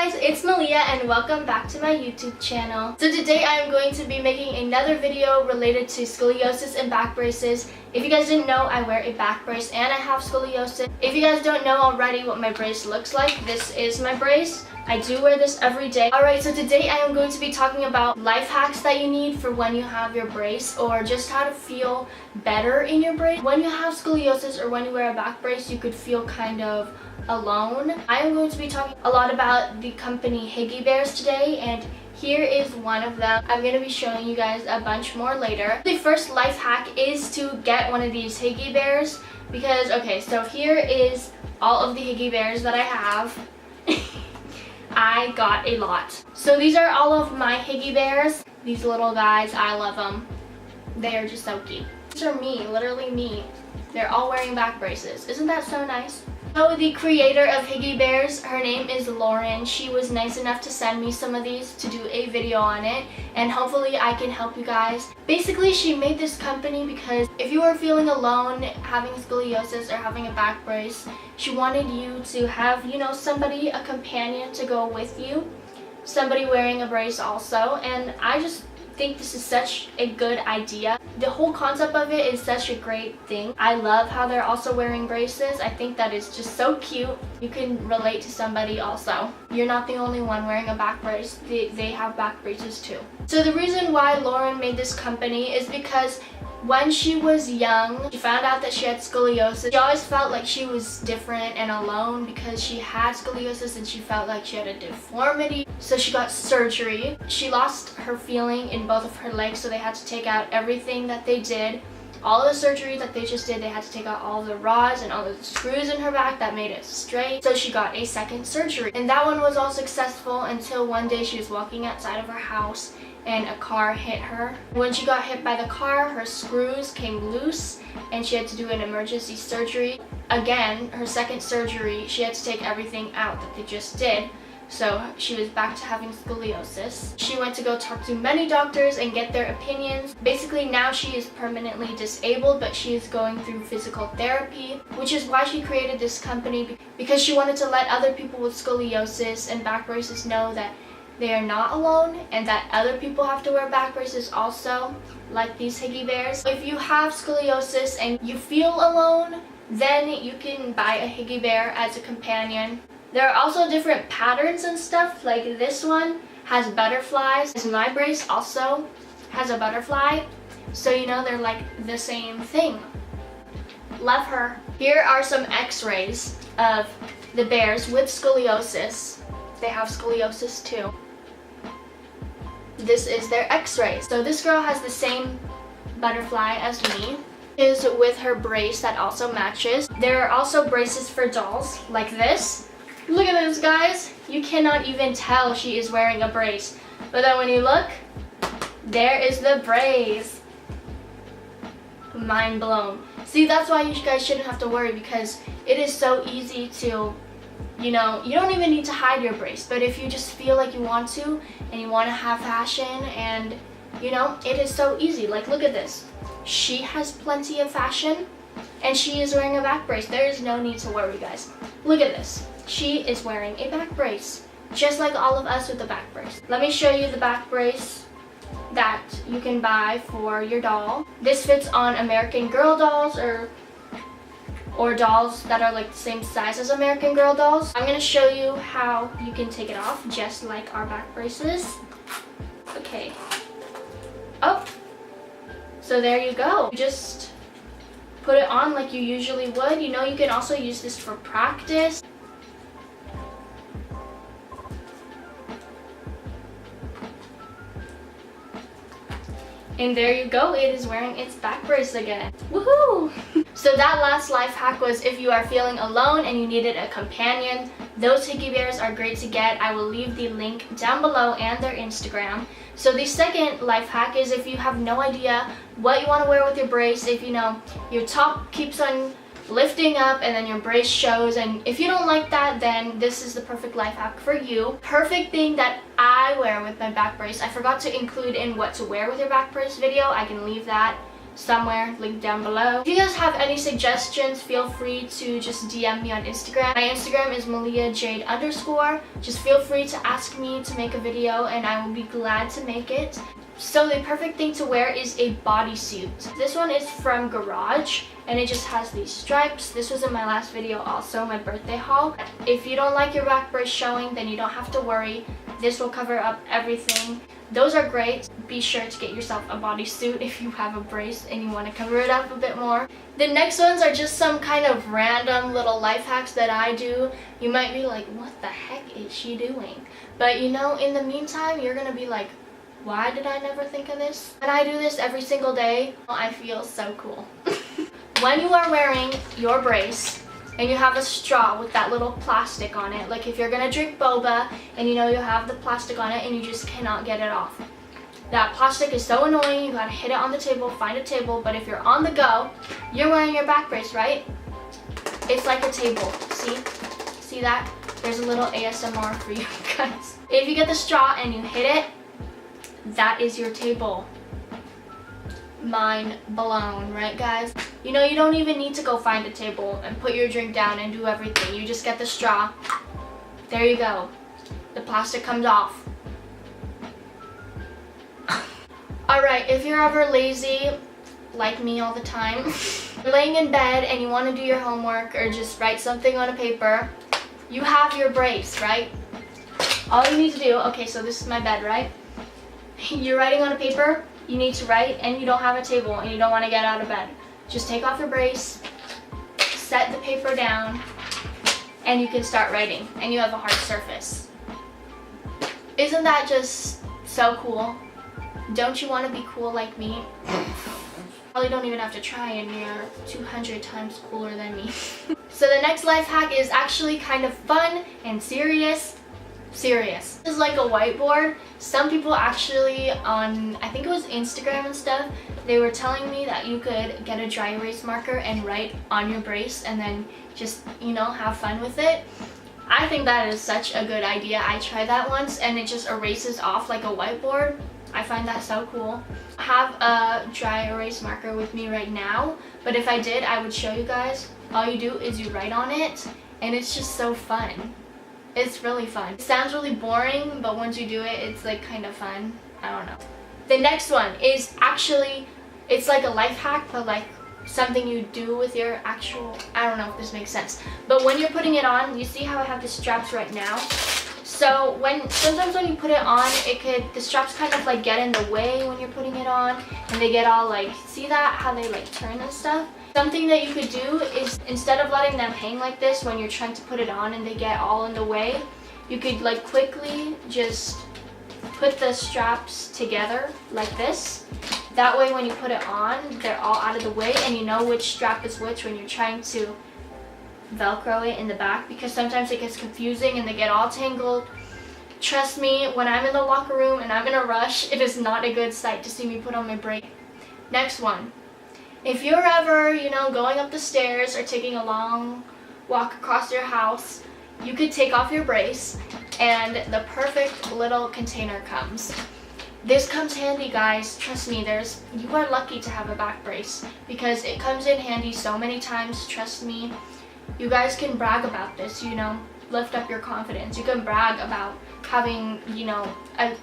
guys, it's Malia and welcome back to my YouTube channel. So today I am going to be making another video related to scoliosis and back braces. If you guys didn't know, I wear a back brace and I have scoliosis. If you guys don't know already what my brace looks like, this is my brace. I do wear this every day. Alright, so today I am going to be talking about life hacks that you need for when you have your brace, or just how to feel better in your brace. When you have scoliosis or when you wear a back brace, you could feel kind of alone. I am going to be talking a lot about the company Higgy Bears today, and here is one of them. I'm going to be showing you guys a bunch more later. The first life hack is to get one of these Higgy Bears because, okay, so here is all of the Higgy Bears that I have. I got a lot. So these are all of my Higgy Bears. These little guys, I love them. They are just so cute. These are me, literally me. They're all wearing back braces. Isn't that so nice? So the creator of Higgy Bears, her name is Lauren. She was nice enough to send me some of these to do a video on it, and hopefully I can help you guys. Basically, she made this company because if you are feeling alone, having scoliosis or having a back brace, she wanted you to have, you know, somebody, a companion to go with you, somebody wearing a brace also, and I just think this is such a good idea. The whole concept of it is such a great thing. I love how they're also wearing braces. I think that is just so cute. You can relate to somebody also. You're not the only one wearing a back brace. They have back braces too. So the reason why Lauren made this company is because when she was young, she found out that she had scoliosis. She always felt like she was different and alone because she had scoliosis and she felt like she had a deformity. So she got surgery. She lost her feeling in both of her legs, so they had to take out everything that they did. All of the surgery that they just did, they had to take out all the rods and all the screws in her back that made it straight. So she got a second surgery. And that one was all successful until one day she was walking outside of her house and a car hit her. When she got hit by the car, her screws came loose and she had to do an emergency surgery. Again, her second surgery, she had to take everything out that they just did. So she was back to having scoliosis. She went to go talk to many doctors and get their opinions. Basically now she is permanently disabled, but she is going through physical therapy, which is why she created this company, because she wanted to let other people with scoliosis and back braces know that they are not alone and that other people have to wear back braces also, like these Higgy Bears. If you have scoliosis and you feel alone, then you can buy a Higgy Bear as a companion. There are also different patterns and stuff, like this one has butterflies. My brace also has a butterfly, so you know they're like the same thing. Love her. Here are some x-rays of the bears with scoliosis. They have scoliosis too. This is their x-rays. So this girl has the same butterfly as me. Is with her brace that also matches. There are also braces for dolls like this. Look at this, guys. You cannot even tell she is wearing a brace. But then when you look, there is the brace. Mind blown. See, that's why you guys shouldn't have to worry, because it is so easy to, you know, you don't even need to hide your brace. But if you just feel like you want to and you want to have fashion, and you know, it is so easy. Like, look at this. She has plenty of fashion and she is wearing a back brace. There is no need to worry, guys. Look at this. She is wearing a back brace, just like all of us with the back brace. Let me show you the back brace that you can buy for your doll. This fits on American Girl dolls or dolls that are like the same size as American Girl dolls. I'm going to show you how you can take it off, just like our back braces. Okay. Oh, so there you go. Just put it on like you usually would. You know, you can also use this for practice. And there you go, it is wearing its back brace again. Woohoo! So that last life hack was if you are feeling alone and you needed a companion, those Higgy Bears are great to get. I will leave the link down below and their Instagram. So the second life hack is if you have no idea what you want to wear with your brace, if you know your top keeps on lifting up and then your brace shows, and if you don't like that, then this is the perfect life hack for you. Perfect thing that I wear with my back brace. I forgot to include in what to wear with your back brace video. I can leave that somewhere, link down below. If you guys have any suggestions, feel free to just DM me on Instagram. My Instagram is Malia Jade _. Just feel free to ask me to make a video and I will be glad to make it. So the perfect thing to wear is a bodysuit. This one is from Garage and it just has these stripes. This was in my last video also, my birthday haul. If you don't like your back brace showing, then you don't have to worry. This will cover up everything. Those are great. Be sure to get yourself a bodysuit if you have a brace and you want to cover it up a bit more. The next ones are just some kind of random little life hacks that I do. You might be like, what the heck is she doing? But you know, in the meantime, you're gonna be like, why did I never think of this? And I do this every single day. I feel so cool. When you are wearing your brace, and you have a straw with that little plastic on it, like if you're gonna drink boba and you know you have the plastic on it and you just cannot get it off. That plastic is so annoying, you gotta hit it on the table, find a table, but if you're on the go, you're wearing your back brace, right? It's like a table, see? See that? There's a little ASMR for you guys. If you get the straw and you hit it, that is your table. Mind blown, right guys? You know, you don't even need to go find a table and put your drink down and do everything. You just get the straw. There you go. The plastic comes off. Alright, if you're ever lazy, like me all the time, you're laying in bed and you want to do your homework or just write something on a paper, you have your brace, right? All you need to do, okay, so this is my bed, right? You're writing on a paper, you need to write, and you don't have a table and you don't want to get out of bed. Just take off your brace, set the paper down, and you can start writing, and you have a hard surface. Isn't that just so cool? Don't you want to be cool like me? Probably don't even have to try and you're 200 times cooler than me. So the next life hack is actually kind of fun and serious. This is like a whiteboard. Some people actually on, I think it was Instagram and stuff, they were telling me that you could get a dry erase marker and write on your brace and then just, you know, have fun with it. I think that is such a good idea. I tried that once and it just erases off like a whiteboard. I find that so cool. I have a dry erase marker with me right now, but if I did, I would show you guys. All you do is you write on it and it's just so fun. It's really fun. It sounds really boring, but once you do it, it's like kind of fun. I don't know. The next one is actually, it's like a life hack, but like something you do with your actual, I don't know if this makes sense. But when you're putting it on, you see how I have the straps right now? So sometimes when you put it on, the straps kind of like get in the way when you're putting it on, and they get all like, see that? How they like turn and stuff? Something that you could do is, instead of letting them hang like this when you're trying to put it on and they get all in the way, you could like quickly just put the straps together like this. That way when you put it on, they're all out of the way and you know which strap is which when you're trying to Velcro it in the back, because sometimes it gets confusing and they get all tangled. Trust me, when I'm in the locker room and I'm in a rush, it is not a good sight to see me put on my brace. Next one. If you're ever, you know, going up the stairs or taking a long walk across your house, you could take off your brace and the perfect little container comes. This comes handy, guys. Trust me, you are lucky to have a back brace because it comes in handy so many times. Trust me. You guys can brag about this, you know, lift up your confidence. You can brag about having, you know, a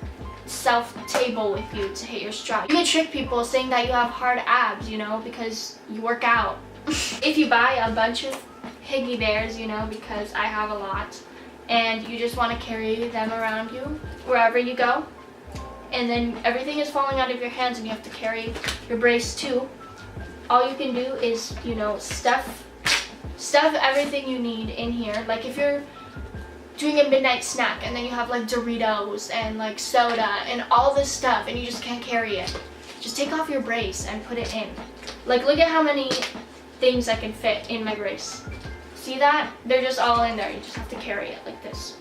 self-table with you to hit your strap. You can trick people saying that you have hard abs, you know, because you work out. If you buy a bunch of Higgy Bears, you know, because I have a lot, and you just want to carry them around you wherever you go, and then everything is falling out of your hands and you have to carry your brace too, all you can do is, you know, stuff everything you need in here. Like if you're doing a midnight snack and then you have like Doritos and like soda and all this stuff and you just can't carry it, just take off your brace and put it in. Like look at how many things I can fit in my brace. See that? They're just all in there. You just have to carry it like this.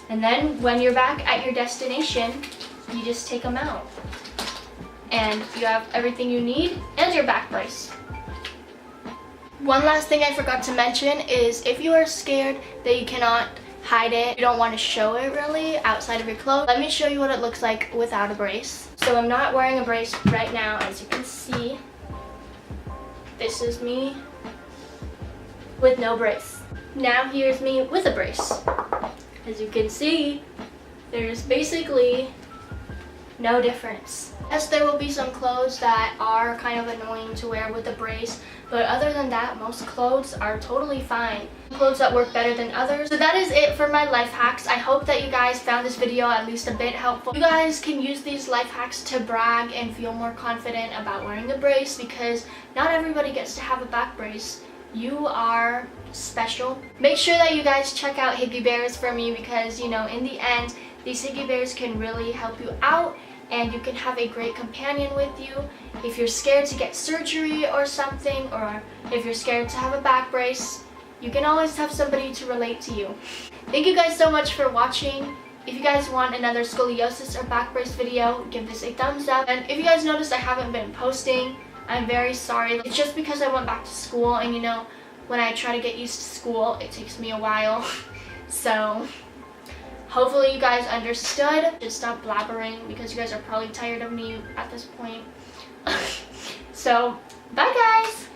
And then when you're back at your destination, you just take them out. And you have everything you need and your back brace. One last thing I forgot to mention is if you are scared that you cannot hide it, you don't want to show it really outside of your clothes, let me show you what it looks like without a brace. So I'm not wearing a brace right now, as you can see. This is me with no brace. Now here's me with a brace. As you can see, there's basically no difference. Yes, there will be some clothes that are kind of annoying to wear with a brace, but other than that, most clothes are totally fine. Clothes that work better than others. So that is it for my life hacks. I hope that you guys found this video at least a bit helpful. You guys can use these life hacks to brag and feel more confident about wearing a brace, because not everybody gets to have a back brace. You are special. Make sure that you guys check out Higgy Bears for me, because you know, in the end, these Higgy Bears can really help you out, and you can have a great companion with you. If you're scared to get surgery or something, or if you're scared to have a back brace, you can always have somebody to relate to you. Thank you guys so much for watching. If you guys want another scoliosis or back brace video, give this a thumbs up. And if you guys noticed I haven't been posting, I'm very sorry. It's just because I went back to school, and you know, when I try to get used to school, it takes me a while. So hopefully you guys understood. Just stop blabbering, because you guys are probably tired of me at this point. So bye guys!